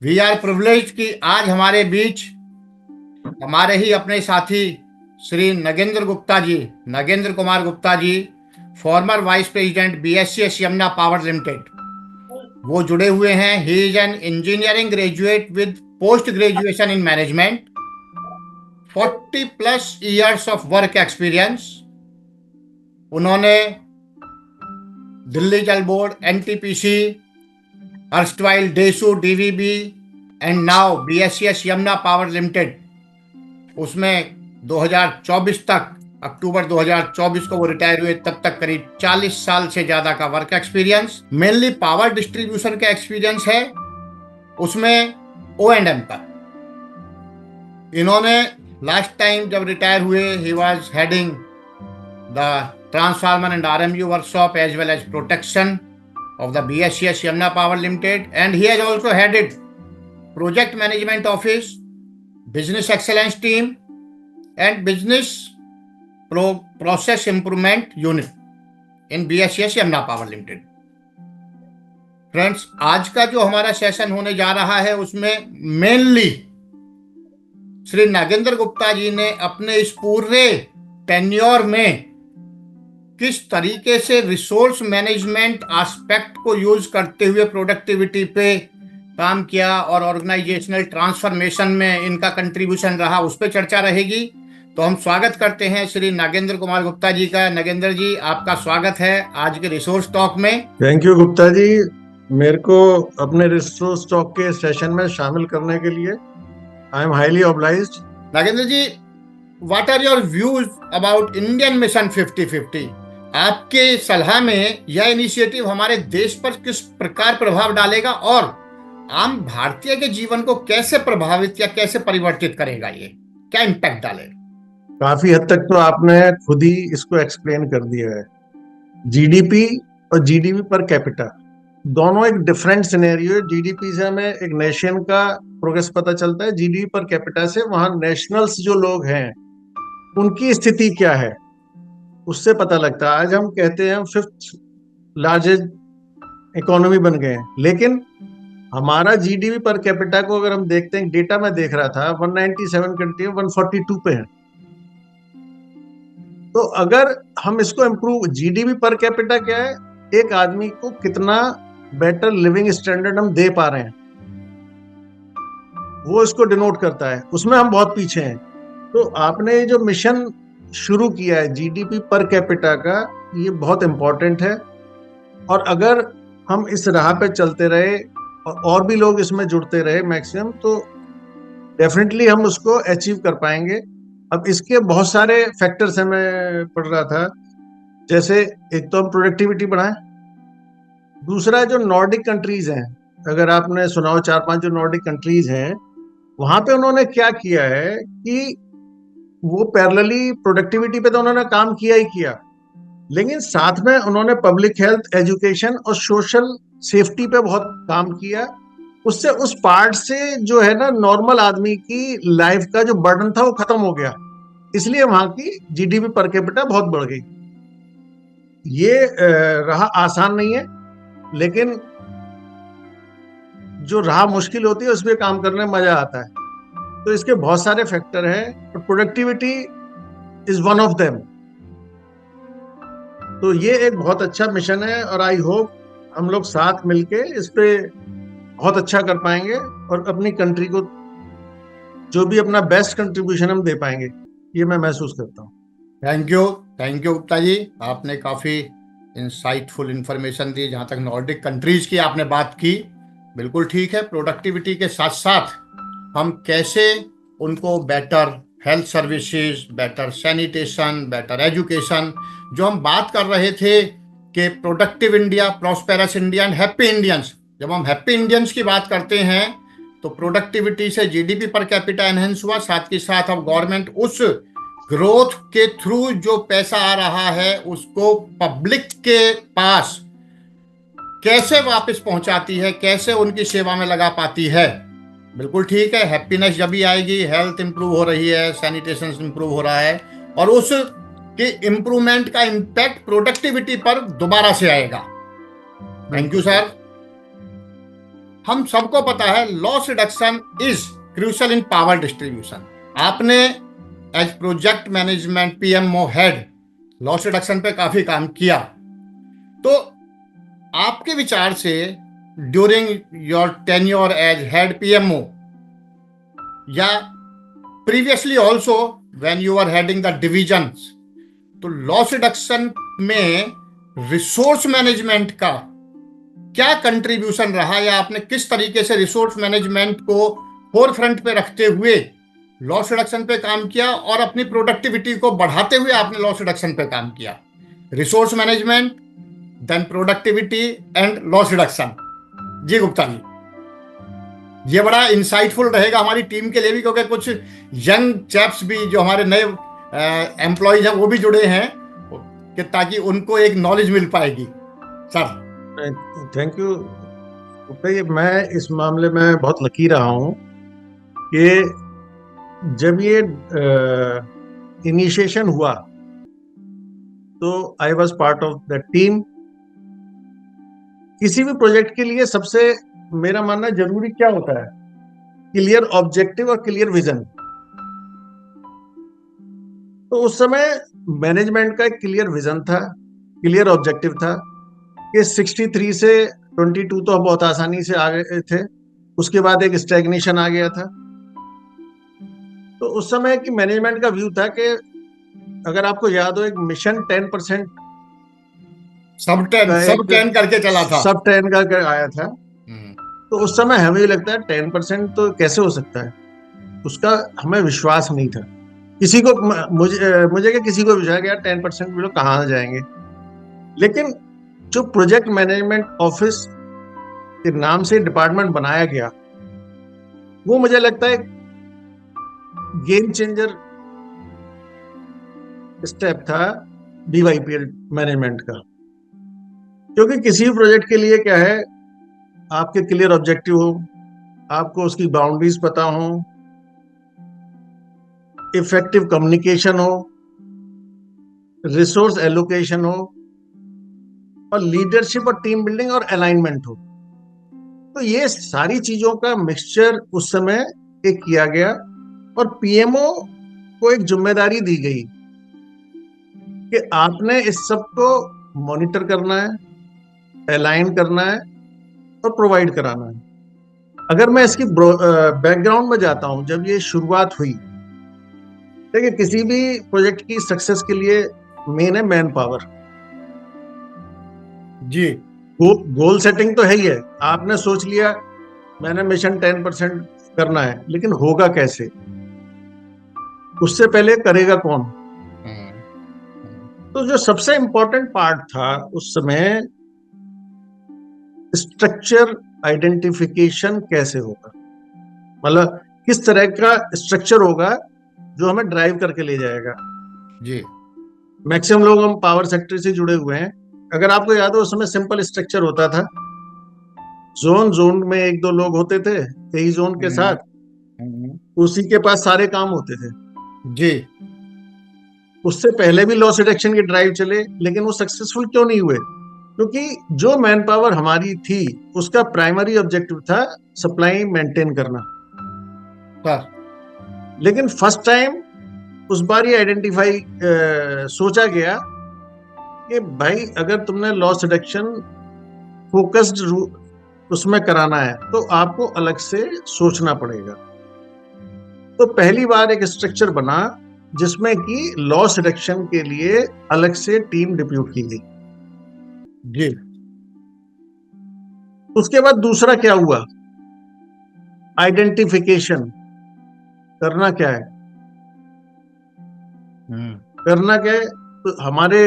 We are privileged कि आज हमारे बीच हमारे ही अपने साथी Shri Nagendra Kumar Gupta ji, former vice president BSES Yamuna Power Limited, वो जुड़े हुए हैं। He is an engineering graduate with post graduation in management, 40+ years of work experience. उन्होंने Delhi Jal Board, NTPC, erstwhile DESU, DVB and now BSES Yamuna Power Limited, उसमें 2024 तक, अक्टूबर 2024 को वो रिटायर हुए, तब तक करीब 40 साल से ज्यादा का work experience, mainly power distribution का एक्सपीरियंस है, उसमें O&M का। इन्होंने लास्ट टाइम जब रिटायर हुए, he was heading the transformer and RMU workshop as well as protection of the BSCS Yamuna Power Limited, and he has also headed Project Management Office, Business Excellence Team and Business Process Improvement Unit in BSCS Yamuna Power Limited. Friends, आज का जो हमारा session होने जा रहा है उसमें mainly Shri Nagendra Gupta जी ने अपने इस पूरे टेन्योर में किस तरीके से रिसोर्स मैनेजमेंट एस्पेक्ट को यूज करते हुए प्रोडक्टिविटी पे काम किया और ऑर्गेनाइजेशनल ट्रांसफॉर्मेशन में इनका कंट्रीब्यूशन रहा, उस पर चर्चा रहेगी। तो हम स्वागत करते हैं श्री नागेंद्र कुमार गुप्ता जी का। नागेंद्र जी, आपका स्वागत है आज के रिसोर्स टॉक में। थैंक यू गुप्ता जी, मेरे को अपने रिसोर्स टॉक के सेशन में शामिल करने के लिए I am highly obliged. Nagendra ji, what are your views about Indian mission 50-50? आपके सलाह में यह इनिशिएटिव हमारे देश पर किस प्रकार प्रभाव डालेगा और आम भारतीय के जीवन को कैसे प्रभावित या कैसे परिवर्तित करेगा? ये क्या इम्पैक्ट डालेगा? काफी हद तक तो आपने खुद ही इसको एक्सप्लेन कर दिया है। जीडीपी और जीडीपी पर कैपिटा दोनों एक डिफरेंट सिनेरियो है। जीडीपी से हमें एक नेशन का प्रोग्रेस पता चलता है, जीडीपी पर कैपिटा से वहां नेशनल्स जो लोग हैं उनकी स्थिति क्या है उससे पता लगता है। आज हम कहते हैं हम 5th लार्जेस्ट इकोनॉमी बन गए हैं, लेकिन हमारा जीडीपी पर कैपिटा को अगर हम देखते हैं, डेटा में देख रहा था 197 कंट्री 142 पे है। तो अगर हम इसको इम्प्रूव, जीडीपी पर कैपिटा क्या है, एक आदमी को कितना बेटर लिविंग स्टैंडर्ड हम दे पा रहे हैं, वो इसको डिनोट करता है। उसमें हम बहुत पीछे हैं। तो आपने जो मिशन शुरू किया है जीडीपी पर कैपिटा का, ये बहुत इंपॉर्टेंट है। और अगर हम इस राह पे चलते रहे और भी लोग इसमें जुड़ते रहे मैक्सिमम, तो डेफिनेटली हम उसको अचीव कर पाएंगे। अब इसके बहुत सारे फैक्टर्स हैं, मैं पढ़ रहा था। जैसे एक तो हम प्रोडक्टिविटी बढ़ाएं, दूसरा जो नॉर्डिक कंट्रीज हैं, अगर आपने सुना हो 4-5 जो नॉर्डिक कंट्रीज हैं, वहां पे उन्होंने क्या किया है कि वो पैरेलली प्रोडक्टिविटी पे तो उन्होंने काम किया ही किया, लेकिन साथ में उन्होंने पब्लिक हेल्थ, एजुकेशन और सोशल सेफ्टी पे बहुत काम किया। उससे उस पार्ट से जो है ना नॉर्मल आदमी की लाइफ का जो बर्डन था वो खत्म हो गया, इसलिए वहां की जीडीपी पर कैपिटा बहुत बढ़ गई। ये राह आसान नहीं है, लेकिन जो राह मुश्किल होती है उस पर काम करने में मजा आता है। तो इसके बहुत सारे फैक्टर हैं, productivity is one of them. तो ये एक बहुत अच्छा मिशन है और आई होप हम लोग साथ मिलके इस पे बहुत अच्छा कर पाएंगे और अपनी कंट्री को जो भी अपना बेस्ट कंट्रीब्यूशन हम दे पाएंगे, ये मैं महसूस करता हूँ। थैंक यू गुप्ता जी, आपने काफी इंसाइटफुल इंफॉर्मेशन दी। जहां तक नॉर्डिक कंट्रीज की आपने बात की, बिल्कुल ठीक है। प्रोडक्टिविटी के साथ साथ हम कैसे उनको better health services, better sanitation, better education, जो हम बात कर रहे थे कि productive India, prosperous India and happy Indians, जब हम हैप्पी इंडियंस की बात करते हैं तो प्रोडक्टिविटी से जीडीपी पर कैपिटा एनहेंस हुआ, साथ के साथ अब गवर्नमेंट उस ग्रोथ के थ्रू जो पैसा आ रहा है उसको पब्लिक के पास कैसे वापस पहुंचाती है, कैसे उनकी सेवा में लगा पाती है। बिल्कुल ठीक है, हैप्पीनेस जब भी आएगी, हेल्थ इंप्रूव हो रही है, सैनिटेशन इंप्रूव हो रहा है और उस के इम्प्रूवमेंट का इम्पैक्ट प्रोडक्टिविटी पर दोबारा से आएगा। Thank you sir. हम सबको पता है loss reduction is crucial in power distribution. आपने as project management PMO head loss reduction पे काफी काम किया, तो आपके विचार से during your tenure as head PMO या previously also when you are heading the divisions, तो लॉस रिडक्शन में रिसोर्स मैनेजमेंट का क्या कंट्रीब्यूशन रहा, या आपने किस तरीके से रिसोर्स मैनेजमेंट को फोर फ्रंट पे रखते हुए लॉस रिडक्शन पे काम किया और अपनी प्रोडक्टिविटी को बढ़ाते हुए आपने लॉस रिडक्शन पे काम किया? Resource management, then productivity and loss reduction. जी गुप्ता जी, ये बड़ा इंसाइटफुल रहेगा हमारी टीम के लिए भी, क्योंकि कुछ यंग चैप्स भी जो हमारे नए एम्प्लॉयज हैं वो भी जुड़े हैं, कि ताकि उनको एक नॉलेज मिल पाएगी। Sir thank you. मैं इस मामले में बहुत लकी रहा हूँ कि जब ये इनिशिएशन हुआ तो I was part of the team. किसी भी प्रोजेक्ट के लिए सबसे मेरा मानना जरूरी क्या होता है? क्लियर ऑब्जेक्टिव और क्लियर विजन। तो उस समय मैनेजमेंट का एक क्लियर विजन था, क्लियर ऑब्जेक्टिव था कि 63 से 22 तो हम बहुत आसानी से आ गए थे। उसके बाद एक स्टैग्नेशन आ गया था। तो उस समय की मैनेजमेंट का व्यू था कि अगर आपको याद हो, एक मिशन 10% सब 10 करके चला था, सब 10 का आया था। तो उस समय हमें ये लगता है 10% तो कैसे हो सकता है, उसका हमें विश्वास नहीं था। किसी को मुझे क्या किसी को विश्वास गया 10% भी लोग कहाँ जाएंगे। लेकिन जो प्रोजेक्ट मैनेजमेंट ऑफिस के नाम से डिपार्टमेंट बनाया गया, वो मुझे लगता है गेम चेंजर स्टेप था बीवाईपीएल मैनेजमेंट का। क्योंकि किसी भी प्रोजेक्ट के लिए क्या है, आपके क्लियर ऑब्जेक्टिव हो, आपको उसकी बाउंड्रीज पता हो, इफेक्टिव कम्युनिकेशन हो, रिसोर्स एलोकेशन हो, और लीडरशिप और टीम बिल्डिंग और अलाइनमेंट हो। तो ये सारी चीजों का मिक्सचर उस समय एक किया गया और पीएमओ को एक जिम्मेदारी दी गई कि आपने इस सब को मॉनिटर करना है, अलाइन करना है और प्रोवाइड कराना है। अगर मैं इसकी बैकग्राउंड में जाता हूं, जब ये शुरुआत हुई, देखिए किसी भी प्रोजेक्ट की सक्सेस के लिए मेन है मैन पावर। जी, गोल सेटिंग तो है ही है। आपने सोच लिया मैंने मिशन 10% करना है, लेकिन होगा कैसे, उससे पहले करेगा कौन? तो जो सबसे इंपॉर्टेंट पार्ट था उस समय, स्ट्रक्चर आइडेंटिफिकेशन कैसे होगा, मतलब किस तरह का स्ट्रक्चर होगा जो हमें ड्राइव करके ले जाएगा। जी, मैक्सिमम लोग हम पावर सेक्टर से जुड़े हुए हैं। अगर आपको याद हो, उस समय सिंपल स्ट्रक्चर होता था। जोन में एक दो लोग होते थे, यही जोन के साथ उसी के पास सारे काम होते थे। जी, उससे पहले भी लॉस रिडक्शन की ड्राइव चले, लेकिन वो सक्सेसफुल क्यों नहीं हुए? क्योंकि जो मैन पावर हमारी थी उसका प्राइमरी ऑब्जेक्टिव था सप्लाई मेंटेन करना। लेकिन फर्स्ट टाइम उस बार ये आइडेंटिफाई सोचा गया कि भाई अगर तुमने लॉस रिडक्शन फोकस्ड उसमें कराना है तो आपको अलग से सोचना पड़ेगा। तो पहली बार एक स्ट्रक्चर बना जिसमें कि लॉस रिडक्शन के लिए अलग से टीम डिप्यूट की गई। जी, उसके बाद दूसरा क्या हुआ, आइडेंटिफिकेशन। करना क्या है, करना क्या है? तो हमारे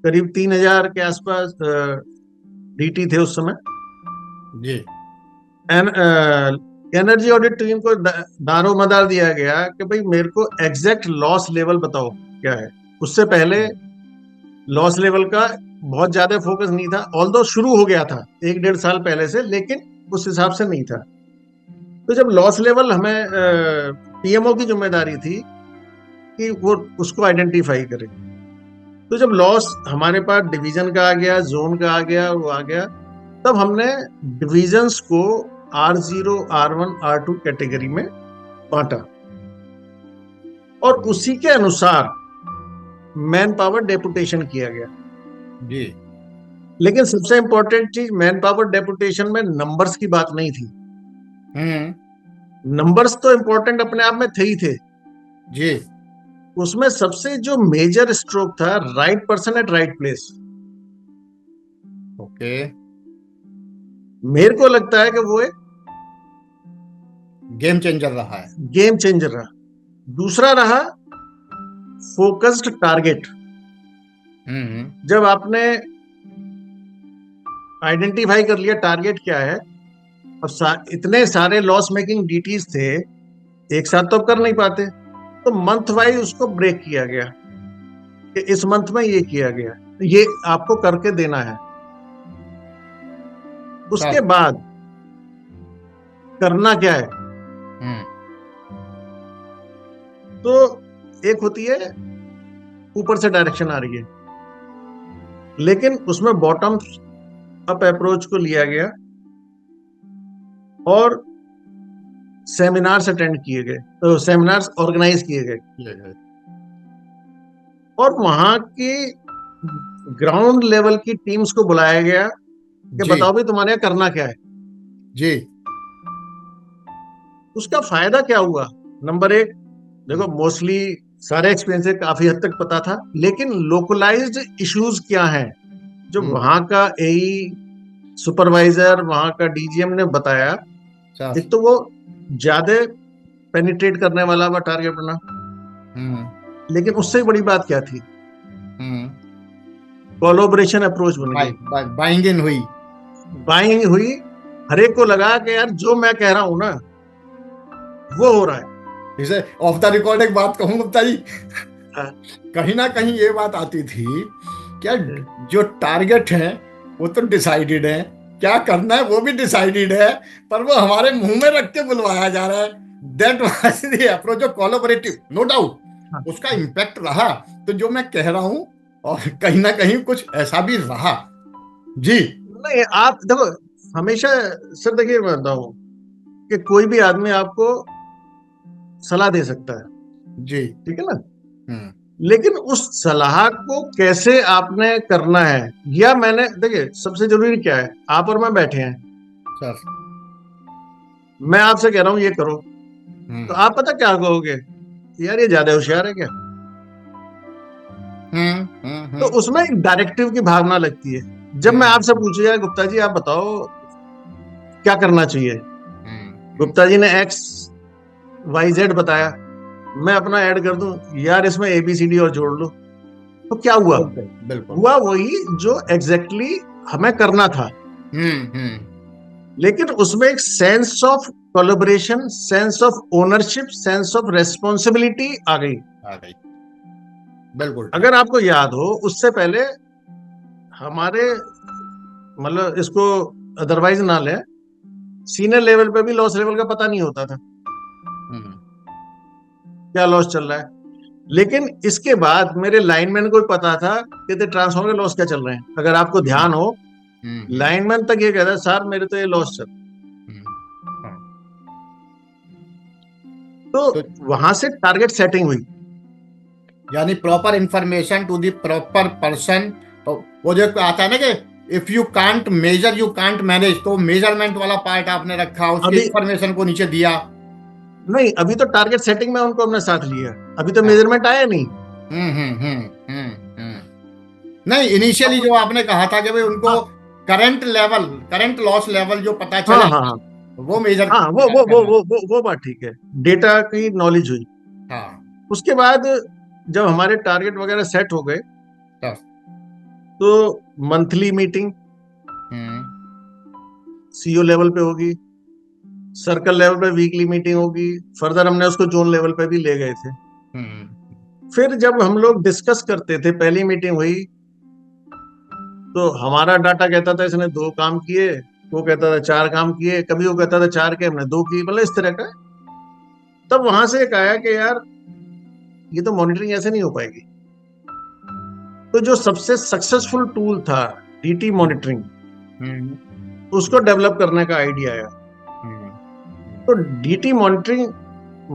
करीब 3000 के आसपास डीटी थे उस समय। जी, एनर्जी ऑडिट टीम को दारो मदार दिया गया कि भाई मेरे को एग्जैक्ट लॉस लेवल बताओ क्या है। उससे पहले लॉस लेवल का बहुत ज्यादा फोकस नहीं था, ऑल्दो शुरू हो गया था 1-1.5 साल पहले से, लेकिन उस हिसाब से नहीं था। तो जब लॉस लेवल हमें पीएमओ की जिम्मेदारी थी कि वो उसको आइडेंटिफाई करे। तो जब लॉस हमारे पास डिवीजन का आ गया, जोन का आ गया, वो आ गया, तब हमने डिविजन्स को R0, R1, R2 कैटेगरी में बांटा और उसी के अनुसार मैन पावर डेपुटेशन किया गया। जी। लेकिन सबसे इंपॉर्टेंट चीज, मैन पावर डेपुटेशन में नंबर्स की बात नहीं थी। नंबर्स तो इंपॉर्टेंट अपने आप में थे ही थे जी। उसमें सबसे जो मेजर स्ट्रोक था, right person at right place. Okay. मेरे को लगता है कि वो एक गेम चेंजर रहा है। गेम चेंजर रहा। दूसरा रहा फोकस्ड टारगेट। जब आपने आइडेंटिफाई कर लिया टारगेट क्या है, और इतने सारे लॉस मेकिंग डीटीज थे, एक साथ तो कर नहीं पाते, तो मंथ वाइज उसको ब्रेक किया गया कि इस मंथ में ये किया गया, ये आपको करके देना है। उसके बाद करना क्या है, तो एक होती है ऊपर से डायरेक्शन आ रही है, लेकिन उसमें बॉटम अप अप्रोच को लिया गया और सेमिनार्स अटेंड किए गए, तो सेमिनार्स ऑर्गेनाइज किए गए और वहां की ग्राउंड लेवल की टीम्स को बुलाया गया कि बताओ भी तुम्हारे यहाँ करना क्या है जी। उसका फायदा क्या हुआ? नंबर एक, देखो मोस्टली सारे एक्सपीरियंस काफी हद तक पता था, लेकिन लोकलाइज्ड इश्यूज क्या हैं जो वहां का एई सुपरवाइजर, वहां का डीजीएम ने बताया। एक तो वो ज्यादा पेनिट्रेट करने वाला वो टारगेट बना, लेकिन उससे बड़ी बात क्या थी, कोलैबोरेशन अप्रोच बन गई, बाइंग हुई। हर एक को लगा कि यार जो मैं कह रहा हूं ना वो हो रहा है। इसे ऑफ द रिकॉर्ड एक बात कहूं गुप्ता जी, कहीं ना कहीं ये बात आती थी क्या, जो टारगेट है वो तो डिसाइडेड है, क्या करना है वो भी डिसाइडेड है, पर वो हमारे मुंह में रख के बुलवाया जा रहा है। That was the approach of collaborative, no doubt उसका इम्पैक्ट रहा, तो जो मैं कह रहा हूं, और कहीं ना कहीं कुछ ऐसा भी रहा। जी नहीं, आप देखो हमेशा सर, देखिए मैं बताऊं कि कोई भी आदमी आपको सलाह दे सकता है, जी, ठीक है ना, लेकिन उस सलाह को कैसे आपने करना है, या मैंने, देखिए सबसे जरूरी क्या है, आप और मैं बैठे हैं सर, मैं आपसे कह रहा हूं ये करो, तो आप पता क्या कहोगे, यार ये ज्यादा होशियार है क्या। तो उसमें एक डायरेक्टिव की भावना लगती है। जब मैं आपसे पूछू यार गुप्ता जी आप बताओ क्या करना चाहिए, गुप्ता जी ने XYZ बताया, मैं अपना ऐड कर दूं यार इसमें ABCD और जोड़ लो, तो क्या हुआ? हुआ वही जो एग्जैक्टली हमें करना था। लेकिन उसमें एक sense of collaboration, sense of ownership, sense of responsibility आ गई। बिल्कुल। अगर आपको याद हो, उससे पहले हमारे, मतलब इसको अदरवाइज ना ले, सीनियर लेवल पे भी लॉस लेवल का पता नहीं होता था क्या लॉस चल रहा है, लेकिन इसके बाद मेरे लाइनमैन को पता था कि ट्रांसफॉर्मर के लॉस क्या चल रहे हैं। अगर आपको ध्यान हो, लाइनमैन तक ये कहता है सर मेरे तो ये लॉस चल, तो वहां से टारगेट सेटिंग हुई, यानी proper information to the proper person. तो वो जो आता है ना कि if you can't measure you can't manage, तो मेजरमेंट वाला पार्ट आपने रखा, उसके इंफॉर्मेशन को नीचे दिया। नहीं, अभी तो टारगेट सेटिंग में उनको हमने साथ लिया, अभी तो मेजरमेंट आया नहीं। नहीं, इनिशियली जो आपने कहा था कि भाई उनको current level, current loss level जो पता चला, वो मेजर, वो बात ठीक है, डेटा की नॉलेज हुई। उसके बाद जब हमारे टारगेट वगैरह सेट हो गए, तो मंथली मीटिंग सीईओ लेवल पे होगी, सर्कल लेवल पे वीकली मीटिंग होगी, फर्दर हमने उसको जोन लेवल पे भी ले गए थे। फिर जब हम लोग डिस्कस करते थे, पहली मीटिंग हुई तो हमारा डाटा कहता था इसने 2 काम किए, वो कहता था 4 काम किए, कभी वो कहता था 4 के हमने 2 किए, मतलब इस तरह का। तब वहां से एक आया कि यार ये तो मॉनिटरिंग ऐसे नहीं हो पाएगी। तो जो सबसे सक्सेसफुल टूल था DT मॉनिटरिंग, उसको डेवलप करने का आइडिया आया। तो DT monitoring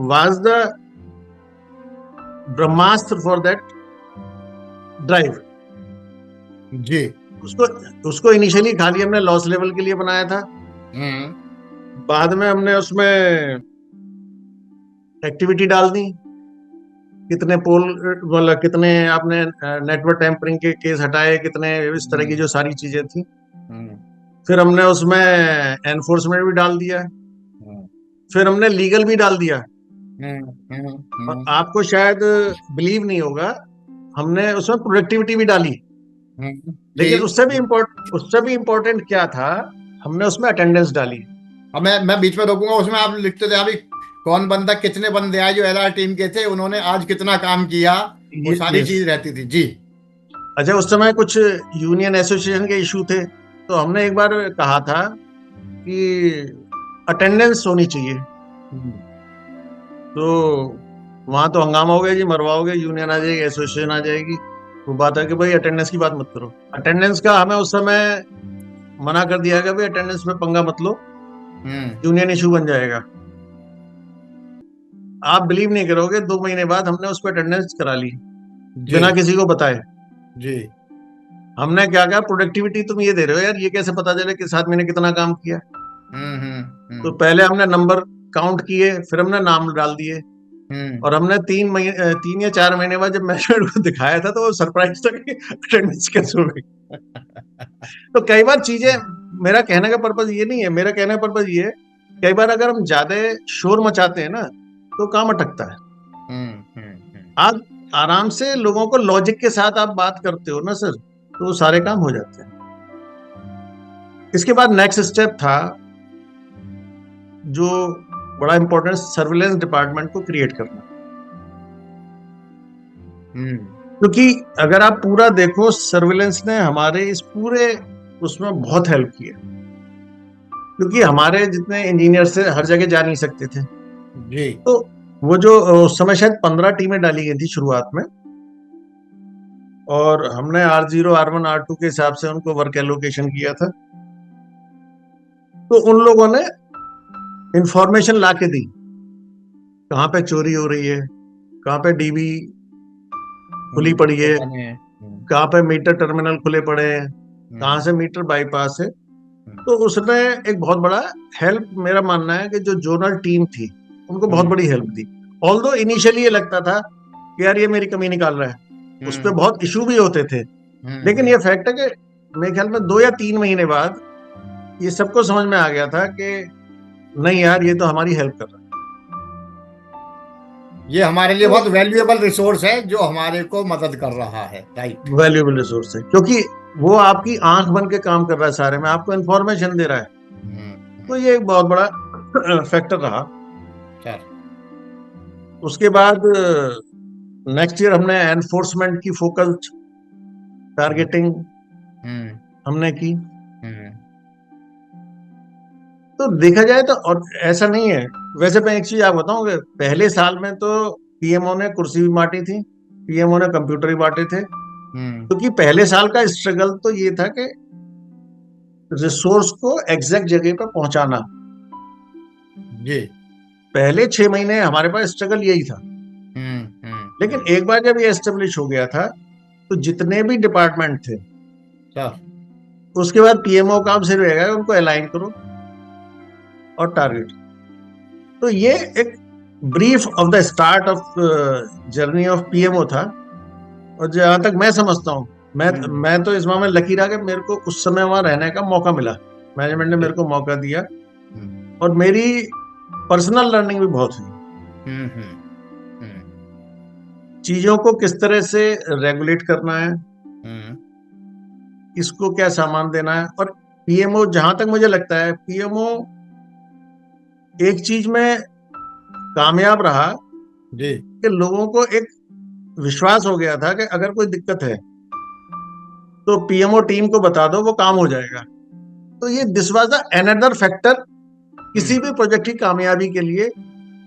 was the Brahmastra for that drive. जी। उसको उसको इनिशियली खाली हमने लॉस लेवल के लिए बनाया था। बाद में हमने उसमें एक्टिविटी डाल दी, कितने पोल मतलब कितने आपने नेटवर्क टैंपरिंग के केस हटाए, कितने इस तरह की जो सारी चीजें थी। फिर हमने उसमें एनफोर्समेंट भी डाल दिया, फिर हमने लीगल भी डाल दिया। और आपको शायद बिलीव नहीं होगा, हमने उसमें प्रोडक्टिविटी भी डाली। लेकिन उससे भी इम्पोर्टेंट क्या था, हमने उसमें अटेंडेंस डाली। अब मैं बीच में रोकूंगा, उसमें आप लिखते थे अभी कौन बंदा, कितने बंदे आए जो एलआर टीम के थे, उन्होंने आज कितना काम किया, वो सारी चीज रहती थी। जी। अच्छा, उस समय कुछ यूनियन एसोसिएशन के इशू थे, तो हमने एक बार कहा था कि अटेंडेंस होनी चाहिए। तो वहां तो हंगामा हो गया जी, मरवाओगे, यूनियन आ जाएगी, एसोसिएशन आ जाएगी। वो बात है कि भाई अटेंडेंस की बात मत करो। अटेंडेंस का हमें उस समय मना कर दिया गया, भाई अटेंडेंस में पंगा मत लो, यूनियन इशू बन जाएगा। आप बिलीव नहीं करोगे, 2 महीने बाद हमने उस पर अटेंडेंस करा ली बिना किसी को बताए। जी। हमने क्या कहा, प्रोडक्टिविटी तुम ये दे रहे हो यार, ये कैसे पता चले किस आदमी ने कितना काम किया। तो पहले हमने नंबर काउंट किए, फिर हमने नाम डाल दिए। और हमने 3 या 4 महीने बाद जब मैनेजमेंट को दिखाया था, तो वो सरप्राइज था कि अटेंडेंस कैसे हो गई। तो कई बार चीजें, मेरा कहने का पर्पज ये नहीं है, मेरा कहने का पर्पज ये है, कई बार अगर हम ज्यादा शोर मचाते हैं ना, तो काम अटकता है। आप आराम से लोगों को लॉजिक के साथ आप बात करते हो ना सर, तो सारे काम हो जाते हैं। इसके बाद नेक्स्ट स्टेप था जो बड़ा इंपॉर्टेंट, सर्विलेंस डिपार्टमेंट को क्रिएट करना। क्योंकि अगर आप पूरा देखो, सर्विलेंस ने हमारे इस पूरे उसमें बहुत हेल्प किया, क्योंकि हमारे जितने इंजीनियर से हर जगह जा नहीं सकते थे जी। तो वो जो उस समय शायद 15 टीमें डाली गई थी शुरुआत में, और हमने R0, R1, R2 के हिसाब से उनको वर्क एलोकेशन किया था। तो उन लोगों ने इंफॉर्मेशन ला के दी, कहाँ पे चोरी हो रही है, कहाँ पे डीबी खुली पड़ी है, कहाँ पे मीटर टर्मिनल खुले पड़े हैं, कहाँ से मीटर बाईपास है। तो उसने एक बहुत बड़ा हेल्प, मेरा मानना है कि जो जोनल टीम थी उनको बहुत बड़ी हेल्प दी। ऑल्दो इनिशियली ये लगता था कि यार ये मेरी कमी निकाल रहा है, उस पर बहुत इशू भी होते थे। लेकिन ये फैक्ट है कि मेरे ख्याल में 2 या 3 महीने बाद ये सबको समझ में आ गया था कि नहीं यार, ये तो हमारी हेल्प कर रहा है, ये हमारे लिए बहुत वैल्यूएबल रिसोर्स है जो हमारे को मदद कर रहा है। राइट, वैल्यूएबल रिसोर्स है, क्योंकि वो आपकी आंख बन के काम कर रहा है, सारे में आपको इन्फॉर्मेशन दे रहा है। तो ये एक बहुत बड़ा फैक्टर रहा सर। उसके बाद नेक्स्ट ईयर हमने एनफोर्समेंट की फोकस्ड टारगेटिंग हमने की। तो देखा जाए तो, और ऐसा नहीं है, वैसे मैं एक चीज आप बताऊं कि पहले साल में तो पीएमओ ने कुर्सी भी बांटी थी, पीएमओ ने कंप्यूटर भी बांटे थे। क्योंकि पहले साल का स्ट्रगल तो ये था कि रिसोर्स को एग्जैक्ट जगह पर पहुंचाना जी। पहले 6 महीने हमारे पास स्ट्रगल यही था। लेकिन एक बार जब ये एस्टेब्लिश हो गया था, तो जितने भी डिपार्टमेंट थे उसके बाद पीएमओ काम सिर्फ रहेगा उनको अलाइन करो और टारगेट। तो ये एक brief of the start of journey of PMO था। और जहां तक मैं समझता हूँ, मैं तो इस मामले में लकी रहा कि मेरे को उस समय वहां रहने का मौका मिला, मैनेजमेंट ने मेरे को मौका दिया, और मेरी पर्सनल लर्निंग भी बहुत हुई। चीजों को किस तरह से रेगुलेट करना है, इसको क्या सामान देना है। और पीएमओ, जहां तक मुझे लगता है, पीएमओ एक चीज में कामयाब रहा जी, कि लोगों को एक विश्वास हो गया था कि अगर कोई दिक्कत है तो पीएमओ टीम को बता दो, वो काम हो जाएगा। तो ये this was the another factor किसी भी प्रोजेक्ट की कामयाबी के लिए।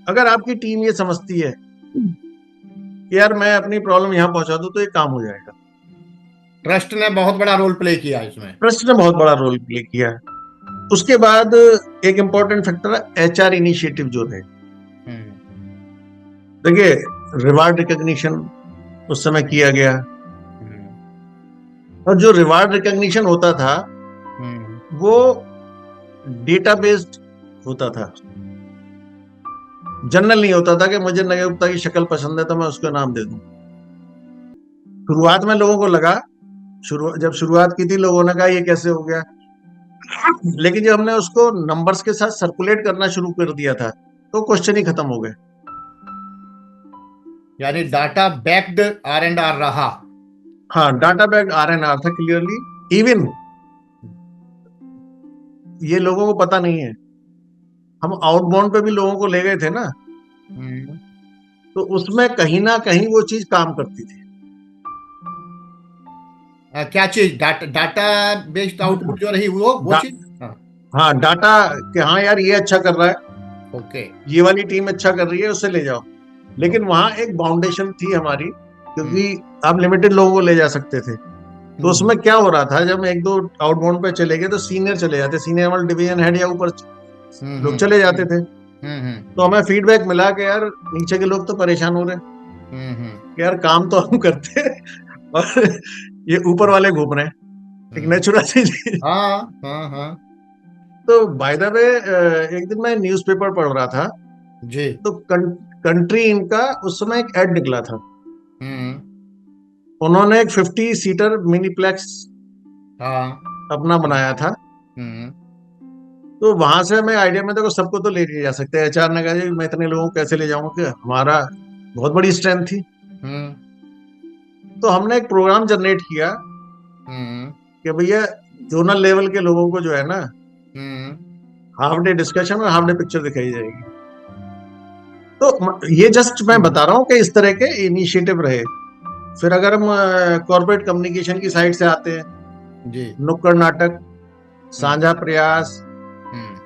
अगर आपकी टीम ये समझती है कि यार मैं अपनी प्रॉब्लम यहां पहुंचा दूं तो ये काम हो जाएगा। ट्रस्ट ने बहुत बड़ा रोल प्ले किया इसमें, ट्रस्ट ने बहुत बड़ा रोल प्ले किया। उसके बाद एक इम्पोर्टेंट फैक्टर है HR इनिशिएटिव जो रहे। देखिए, रिवार्ड रिकॉग्निशन उस समय किया गया, और जो रिवार्ड रिकॉग्निशन होता था वो डेटा बेस्ड होता था, जनरल नहीं होता था कि मुझे नगे गुप्ता की शक्ल पसंद है तो मैं उसको नाम दे दूं। शुरुआत में लोगों को लगा, जब शुरुआत की थी लोगों ने कहा ये कैसे हो गया, लेकिन जब हमने उसको नंबर्स के साथ सर्कुलेट करना शुरू कर दिया था तो क्वेश्चन ही खत्म हो गए। यानी डाटा बैक्ड R&R रहा। हाँ, डाटा बैक्ड R&R था क्लियरली। इवन ये लोगों को पता नहीं है, हम आउटबाउंड पे भी लोगों को ले गए थे ना, तो उसमें कहीं ना कहीं वो चीज काम करती थी। क्या चीज? डाटा बेस्ड आउटपुट जो रही वो चीज। हाँ, डाटा कि हाँ यार ये अच्छा कर रहा है, ओके, ये वाली टीम अच्छा कर रही है, उससे ले जाओ। लेकिन वहां एक बाउंडेशन थी हमारी, क्योंकि आप लिमिटेड लोगों को ले जा सकते थे। तो उसमें क्या हो रहा था, जब एक दो आउटबाउंड पे चले गए तो सीनियर चले जाते, सीनियर वाले डिवीजन हेड या ऊपर लोग चले जाते थे। तो हमें फीडबैक मिला कि यार नीचे के लोग तो परेशान हो रहे कि यार काम तो हम करते हैं और ये ऊपर वाले घूम रहे हैं, एक नेचुरल चीज। तो बाय द वे, एक दिन मैं न्यूज़पेपर पढ़ रहा था जी, तो कंट्री इनका उस समय एक एड निकला था। उन्होंने एक 50 सीटर मिनीप्लेक्स अपना बनाया था। तो वहां से हमें आइडिया में, देखो सबको तो ले जा सकते हैं, HR ने कहा जी मैं इतने लोगों को कैसे ले जाऊंगा, कि हमारा बहुत बड़ी स्ट्रेंथ थी। तो हमने एक प्रोग्राम जनरेट किया कि भैया जोनल लेवल के लोगों को जो है ना, हाफ डे डिस्कशन और हाफ डे पिक्चर दिखाई जाएगी। तो ये जस्ट मैं बता रहा हूँ कि इस तरह के इनिशिएटिव रहे। फिर अगर हम कॉर्पोरेट कम्युनिकेशन की साइड से आते हैं जी, नुक्कड़ नाटक, साझा प्रयास,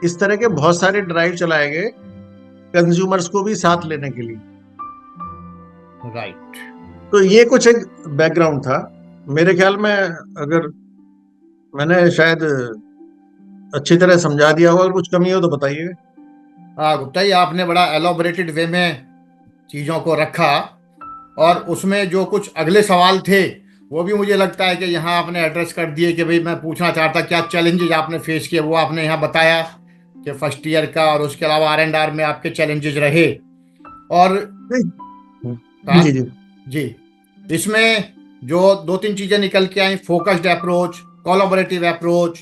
इस तरह के बहुत सारे ड्राइव चलाए गए कंज्यूमर्स को भी साथ लेने के लिए। राइट। तो ये कुछ एक बैकग्राउंड था मेरे ख्याल में। अगर मैंने शायद अच्छी तरह समझा दिया हो, अगर कुछ कमी हो तो बताइए। गुप्ता जी, आपने बड़ा एलोबरेटेड वे में चीज़ों को रखा, और उसमें जो कुछ अगले सवाल थे वो भी मुझे लगता है कि यहाँ आपने एड्रेस कर दिए कि भाई मैं पूछना चाहता क्या चैलेंजेस आपने फेस किए, वो आपने यहाँ बताया कि फर्स्ट ईयर का, और उसके अलावा R&R में आपके चैलेंजेस रहे। और जी जी जी, इसमें जो दो तीन चीज़ें निकल के आई, फोकस्ड अप्रोच, कोलैबोरेटिव अप्रोच,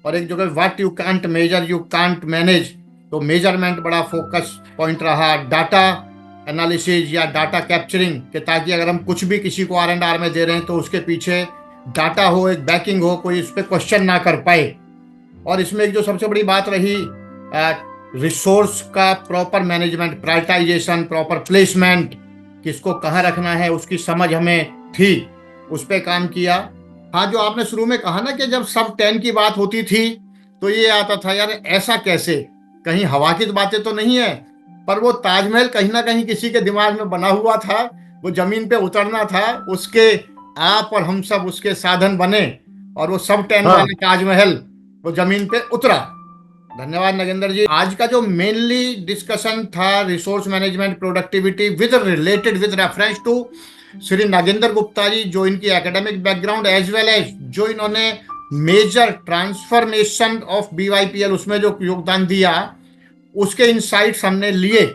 और एक जो है what you can't measure you can't manage, तो मेजरमेंट बड़ा फोकस पॉइंट रहा। डाटा एनालिसिस या डाटा कैप्चरिंग कि ताकि अगर हम कुछ भी किसी को R&R में दे रहे हैं तो उसके पीछे डाटा हो, एक बैकिंग हो, कोई उस पर क्वेश्चन ना कर पाए। और इसमें एक जो सबसे बड़ी बात रही, रिसोर्स का proper management, prioritisation, proper placement, किसको कहाँ रखना है उसकी समझ हमें थी, उस पर काम किया। हाँ, जो आपने शुरू में कहा ना कि जब सब 10 की बात होती थी तो ये आता था यार ऐसा कैसे, कहीं हवा की बातें तो नहीं है, पर वो ताजमहल कहीं ना कहीं किसी के दिमाग में बना हुआ था, वो जमीन पे उतरना था, उसके आप और हम सब उसके साधन बने, और वो सब 10 वाला ताजमहल वो जमीन पे उतरा। धन्यवाद नगेंद्र जी। आज का जो मेनली डिस्कशन था resource management productivity with related with reference to Shri Nagendra Gupta ji, जो इनकी academic background as well as जो इन्होंने मेजर ट्रांसफॉर्मेशन ऑफ BYPL उसमें जो योगदान दिया, उसके इनसाइट्स हमने लिए।